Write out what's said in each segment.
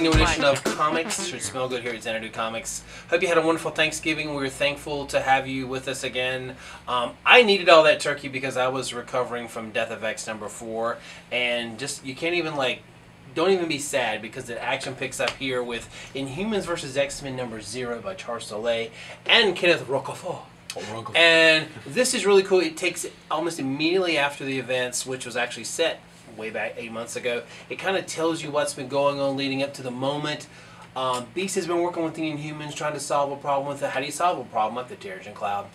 exciting new edition of Comics. Should smell good here at Zanadu Comics. Hope you had a wonderful Thanksgiving. We're thankful to have you with us again. I needed all that turkey because I was recovering from Death of X #4, and just you can't even don't even be sad because the action picks up here with Inhumans XMen #0 by Charles Soule and Kenneth Roquefort. And this is really cool. It takes almost immediately after the events, which was actually set way back 8 months ago. It kind of tells you what's been going on leading up to the moment. Beast has been working with the Inhumans, trying to solve a problem with it. How do you solve a problem like the Terrigen Cloud?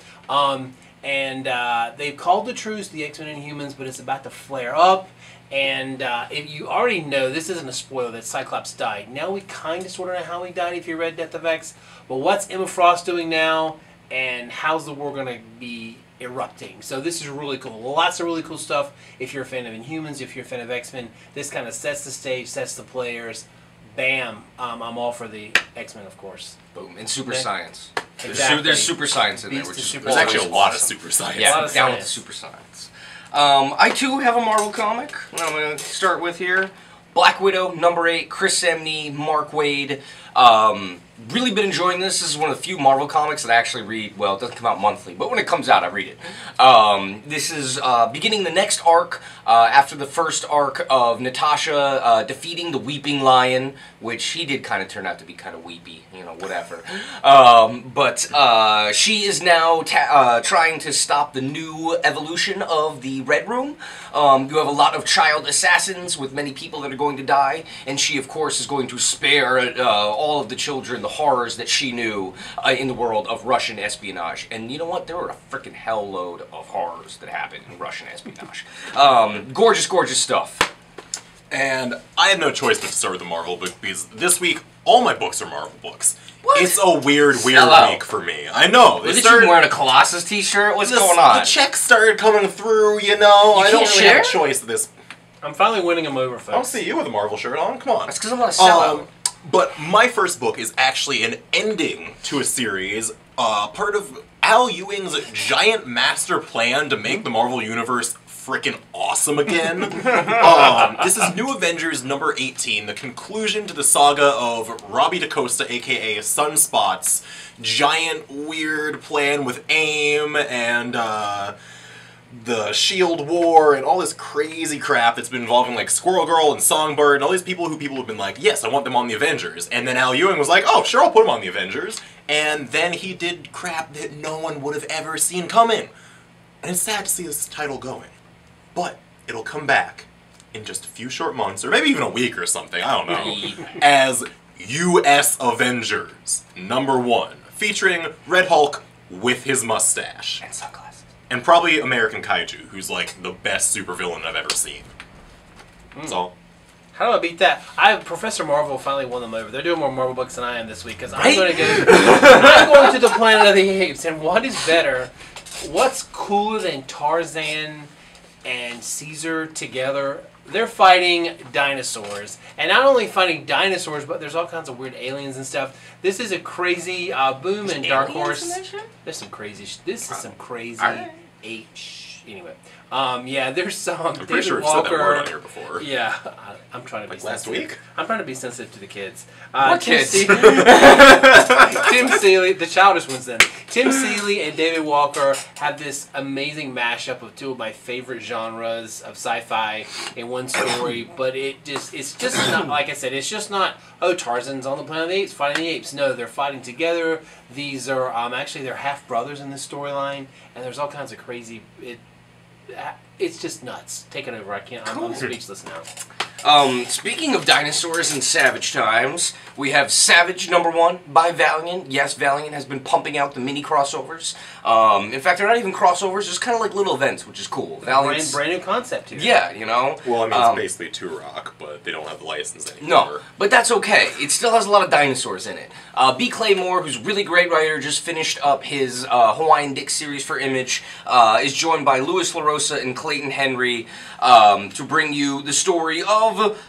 They've called the truce, the X-Men and Inhumans, but it's about to flare up. And if you already know, this isn't a spoiler, that Cyclops died. Now we kind of sort of know how he died if you read Death of X. But what's Emma Frost doing now? And how's the war going to be erupting? So this is really cool. Lots of really cool stuff. If you're a fan of Inhumans, if you're a fan of X-Men, this kind of sets the stage, sets the players. Bam! I'm all for the X-Men, of course. Boom. And super science. Exactly. There's super science in there, which is there's actually a lot of super science. Yeah, down with the super science. I too have a Marvel comic. I'm going to start with here. Black Widow, #8, Chris Samnee, Mark Waid. Really been enjoying this. This is one of the few Marvel comics that I actually read. Well, it doesn't come out monthly, but when it comes out, I read it. This is beginning the next arc after the first arc of Natasha defeating the Weeping Lion, which he did kind of turn out to be kind of weepy, you know, whatever. But she is now trying to stop the new evolution of the Red Room. You have a lot of child assassins with many people that are going to die, and she, of course, is going to spare all of the children the horrors that she knew in the world of Russian espionage. And you know what? There were a freaking hell load of horrors that happened in Russian espionage. Gorgeous, gorgeous stuff. And I had no choice but to start with the Marvel book because this week all my books are Marvel books. What? It's a weird week for me. I know. Look at you wearing a Colossus t-shirt? What's going on? The checks started coming through, you know. I don't really have a choice of this. I'm finally winning them over, folks. I don't see you with a Marvel shirt on. Come on. That's because I'm not a sellout. But my first book is actually an ending to a series, part of Al Ewing's giant master plan to make the Marvel Universe frickin' awesome again. This is New Avengers #18, the conclusion to the saga of Robbie DaCosta, aka Sunspot's giant weird plan with AIM and the SHIELD War and all this crazy crap that's been involving like Squirrel Girl and Songbird and all these people who have been like, yes, I want them on the Avengers. And then Al Ewing was like, oh, sure, I'll put them on the Avengers. And then he did crap that no one would have ever seen coming. And it's sad to see this title going. But it'll come back in just a few short months, or maybe even a week or something, I don't know, as US Avengers #1, featuring Red Hulk with his mustache. And sunglasses. And probably American Kaiju, who's like the best supervillain I've ever seen. That's all. How do I beat that? Professor Marvel finally won them over. They're doing more Marvel books than I am this week because I'm going to go. I'm going to the Planet of the Apes, and what is better? What's cooler than Tarzan and Caesar together? They're fighting dinosaurs, and not only fighting dinosaurs, but there's all kinds of weird aliens and stuff. This is a crazy Boom and Dark Horse. There's some crazy. This is some crazy ape. Anyway, yeah, there's some. I'm pretty sure we've said that word on here before. Yeah, I'm trying to be last week. I'm trying to be sensitive to the kids. What kids? Tim Seeley, the childish ones then. Tim Seeley and David Walker have this amazing mashup of two of my favorite genres of sci-fi in one story, but it's just not, like I said, it's just not, oh, Tarzan's on the Planet of the Apes fighting the apes. No, they're fighting together. These are, actually, they're half-brothers in this storyline, and there's all kinds of crazy, it's just nuts. Take it over. I'm speechless now. Speaking of dinosaurs and Savage Times, we have Savage #1 by Valiant. Yes, Valiant has been pumping out the mini crossovers. In fact, they're not even crossovers, just kind of like little events, which is cool. Valiant's brand new concept here. Yeah, you know. Well, I mean, it's basically Turok, but they don't have the license anymore. No, but that's okay. It still has a lot of dinosaurs in it. B. Claymore, who's a really great writer, just finished up his Hawaiian Dick series for Image, is joined by Louis LaRosa and Clayton Henry to bring you the story of,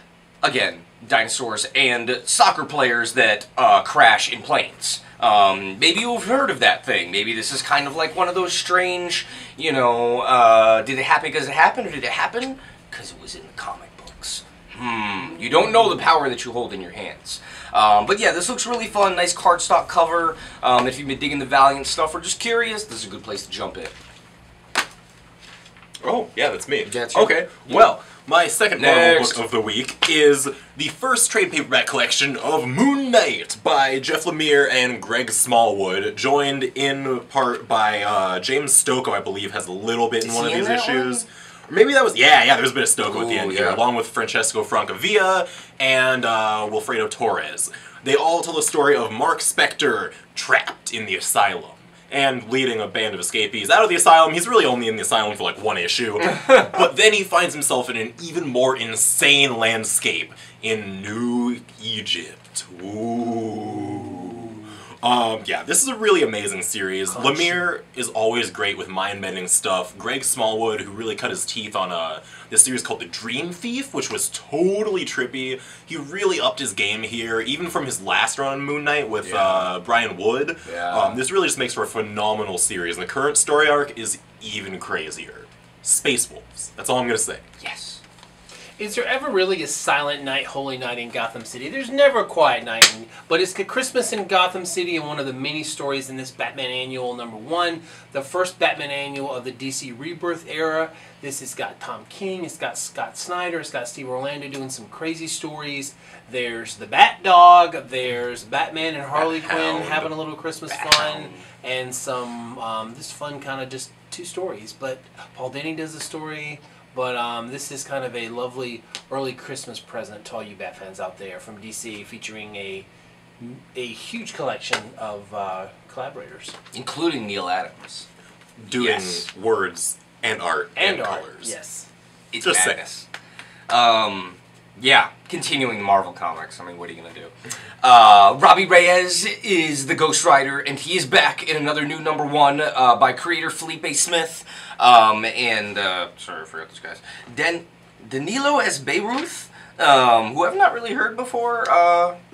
again, dinosaurs and soccer players that crash in planes. Maybe you've heard of that thing. Maybe this is kind of like one of those strange, you know, did it happen because it happened, or did it happen because it was in the comic books? You don't know the power that you hold in your hands. But yeah, this looks really fun. Nice cardstock cover. If you've been digging the Valiant stuff or just curious, this is a good place to jump in. Oh, yeah, that's me. That's you. Okay, well, my second Marvel book of the week is the first trade paperback collection of Moon Knight by Jeff Lemire and Greg Smallwood, joined in part by James Stokoe, I believe, has a little bit in one of these issues. Or maybe that was, yeah, there's a bit of Stokoe at the end here, along with Francesco Francavilla and Wilfredo Torres. They all tell the story of Mark Spector trapped in the asylum and leading a band of escapees out of the asylum. He's really only in the asylum for like one issue. But then he finds himself in an even more insane landscape in New Egypt. Ooh. Yeah, this is a really amazing series. Lemire is always great with mind-bending stuff. Greg Smallwood, who really cut his teeth on this series called The Dream Thief, which was totally trippy. He really upped his game here, even from his last run on Moon Knight with Brian Wood. This really just makes for a phenomenal series, and the current story arc is even crazier. Space Wolves. That's all I'm going to say. Yes. Is there ever really a silent night, holy night in Gotham City? There's never a quiet night, but it's Christmas in Gotham City, and one of the many stories in this Batman Annual #1, the first Batman Annual of the DC Rebirth era. This has got Tom King, it's got Scott Snyder, it's got Steve Orlando doing some crazy stories. There's the Bat Dog, there's Batman and Harley Quinn having a little Christmas fun, and some, this fun kind of just 2 stories. But Paul Dini does the story. But this is kind of a lovely early Christmas present to all you Bat fans out there from DC, featuring a huge collection of collaborators. Including Neil Adams. Doing words and art and colors. Yes. It's just madness. Yeah, continuing the Marvel comics. I mean, what are you going to do? Robbie Reyes is the Ghost Rider, and he is back in another new #1 by creator Felipe Smith. Sorry, I forgot this guy's. Danilo S. Beyruth, who I've not really heard before.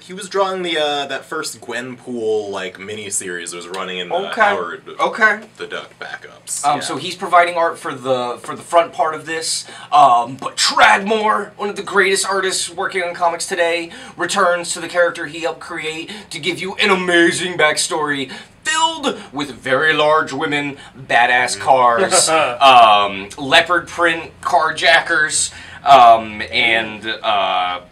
He was drawing the that first Gwenpool like mini-series that was running in the Howard the Duck backups. So he's providing art for the front part of this. But Tradmore, one of the greatest artists working on comics today, returns to the character he helped create to give you an amazing backstory filled with very large women, badass cars, leopard print carjackers, and a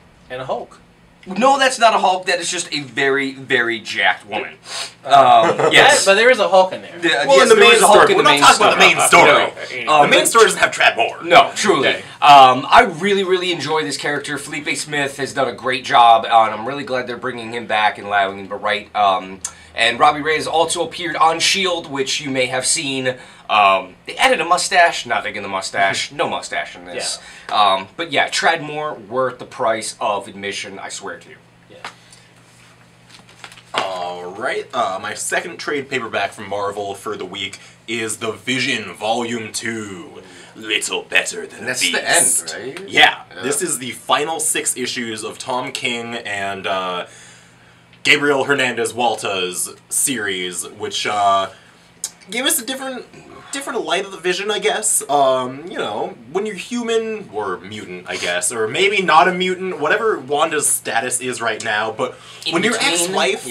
Hulk. No, that's not a Hulk. That is just a very, very jacked woman. Yes, but there is a Hulk in there. Well, in the main story, we're not talking about the main story. The main story doesn't have Tradmore. No, truly. Okay. I really, really enjoy this character. Felipe Smith has done a great job, and I'm really glad they're bringing him back and allowing him to write. And Robbie Reyes also appeared on S.H.I.E.L.D., which you may have seen. They added a mustache. Not digging the mustache. No mustache in this. Yeah. But yeah, Tradmore worth the price of admission, I swear to you. Yeah. Alright, my second trade paperback from Marvel for the week is The Vision Volume 2. Little better than that's Beast. The end, right? Yeah, this is the final 6 issues of Tom King and Gabriel Hernandez Walta's series, which gave us a different light of the Vision, I guess. You know, when you're human, or mutant, I guess, or maybe not a mutant, whatever Wanda's status is right now, but when your ex-wife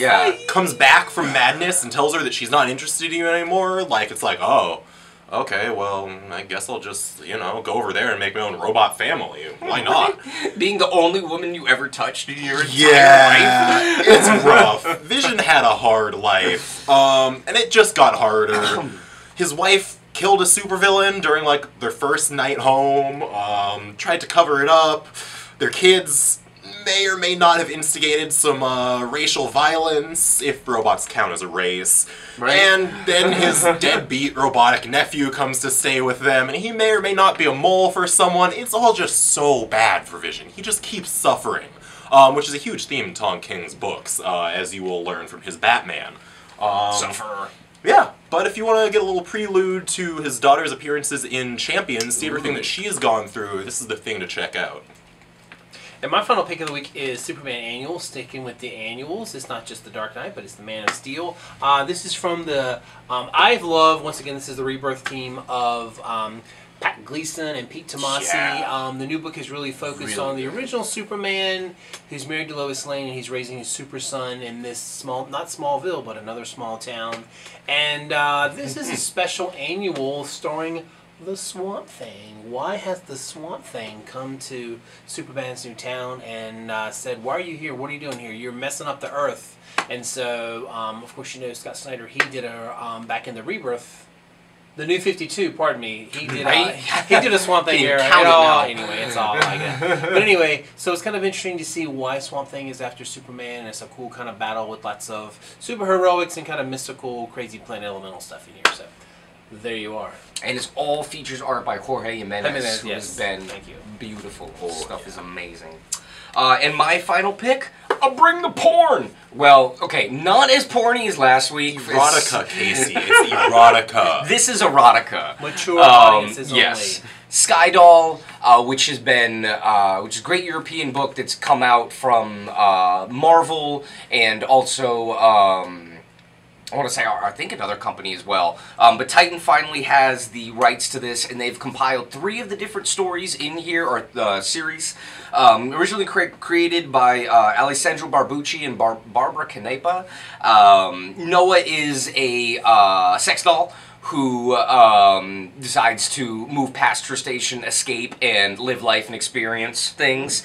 comes back from madness and tells her that she's not interested in you anymore, like, it's like, oh, okay, well, I guess I'll just, you know, go over there and make my own robot family. Why not? Being the only woman you ever touched in your entire life. It's rough. Vision had a hard life, and it just got harder. His wife killed a supervillain during, like, their first night home, tried to cover it up. Their kids may or may not have instigated some racial violence, if robots count as a race. Right. And then his deadbeat robotic nephew comes to stay with them, and he may or may not be a mole for someone. It's all just so bad for Vision. He just keeps suffering, which is a huge theme in Tom King's books, as you will learn from his Batman. Suffer. Yeah, but if you want to get a little prelude to his daughter's appearances in Champions, see everything that she's gone through, this is the thing to check out. And my final pick of the week is Superman Annual, sticking with the annuals. It's not just the Dark Knight, but it's the Man of Steel. This is from the I've loved, once again, this is the Rebirth team of Pat Gleason and Pete Tomasi. Yeah. The new book is really focused on the original Superman, who's married to Lois Lane, and he's raising his super son in this not Smallville, but another small town. And this is a special annual starring the Swamp Thing. Why has the Swamp Thing come to Superman's new town and said, "Why are you here? What are you doing here? You're messing up the Earth." And so, of course, you know Scott Snyder. He did a back in the Rebirth. The New 52, pardon me. He did a Swamp Thing era. Anyway, it's all like that. But anyway, so it's kind of interesting to see why Swamp Thing is after Superman. And it's a cool kind of battle with lots of superheroics and kind of mystical, crazy planet elemental stuff in here. So there you are. And it's all features art by Jorge Jimenez, who yes. has been Thank you. beautiful. His stuff is amazing. And my final pick, I'll bring the porn. Well, okay, not as porny as last week. Erotica, Casey. It's erotica. This is erotica. Mature audiences yes. only. Sky Doll, which has been, which is a great European book that's come out from Marvel and also, I want to say, I think another company as well. But Titan finally has the rights to this, and they've compiled 3 of the different stories in here, or the series. Originally created by Alessandro Barbucci and Barbara Canepa. Noah is a sex doll who decides to move past her station, escape, and live life and experience things.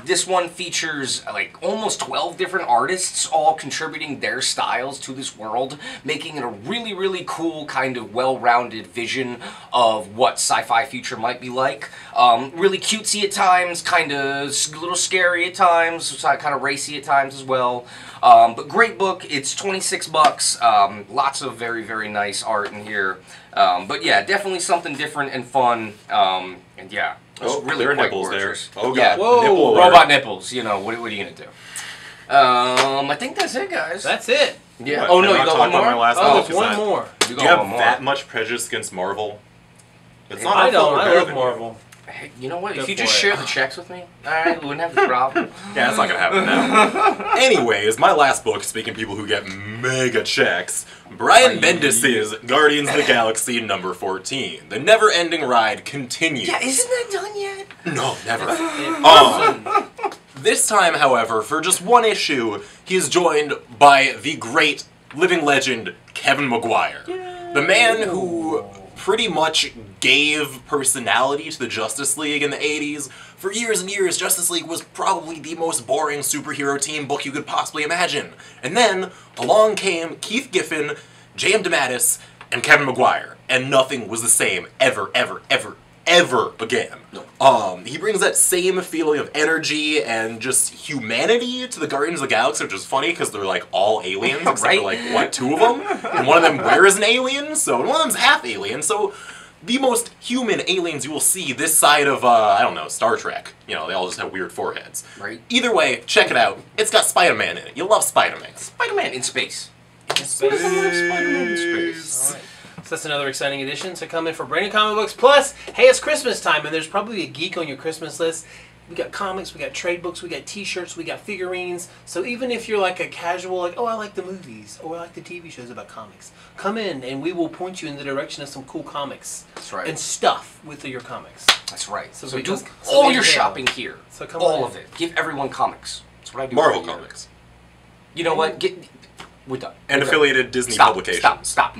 This one features like almost 12 different artists all contributing their styles to this world, making it a really, really cool kind of well-rounded vision of what sci-fi future might be like. Really cutesy at times, kind of a little scary at times, kind of racy at times as well. But great book. It's $26. Lots of very, very nice art in here. But yeah, definitely something different and fun. And yeah, it's really there are quite nipples gorgeous. there. Oh god, yeah. Whoa. nipple alert. Robot nipples. You know, what are you gonna do? I think that's it, guys. That's it. Yeah. What, Oh no, can I you got talk one about more. my last Oh, book? there's one more. You Do got you have one more. that much prejudice against Marvel? It's not I our fault don't. we're I better love than Marvel. Hey, you know what? Go If you for just it. share the checks with me, alright, we wouldn't have the problem. Yeah, that's not gonna happen now. Anyways, my last book, speaking of people who get mega checks, Brian Bendis's Guardians of the Galaxy number 14. The never-ending ride continues. Yeah, isn't that done yet? No, never. In person. This time, however, for just one issue, he is joined by the great living legend, Kevin Maguire. The man who pretty much gave personality to the Justice League in the 80s. For years and years, Justice League was probably the most boring superhero team book you could possibly imagine. And then, along came Keith Giffen, J.M. DeMatteis, and Kevin Maguire. And nothing was the same ever, ever, ever, ever again. No. He brings that same feeling of energy and just humanity to the Guardians of the Galaxy, which is funny because they're like all aliens, except Right? for like, what, 2 of them? And one of them wears an alien, and one of them's half alien, so the most human aliens you will see this side of, I don't know, Star Trek. You know, they all just have weird foreheads. Right. Either way, check it out. It's got Spider-Man in it. You love Spider-Man. Spider-Man in space. Space. Spider-Man in space. All right. So that's another exciting edition to come in for Brandon Comic Books. Plus, hey, it's Christmas time, and there's probably a geek on your Christmas list. We got comics, we got trade books, we got t-shirts, we got figurines. So even if you're like a casual, like, oh, I like the movies, or I like the TV shows about comics, come in and we will point you in the direction of some cool comics. That's right. And stuff with your comics. That's right. So So we do just- so all there your you go. shopping here. So come on all in. of it. Give everyone comics. That's what I do. Marvel every year. Comics. You know what? We're done. And We're done. affiliated Disney Stop, publications. Stop.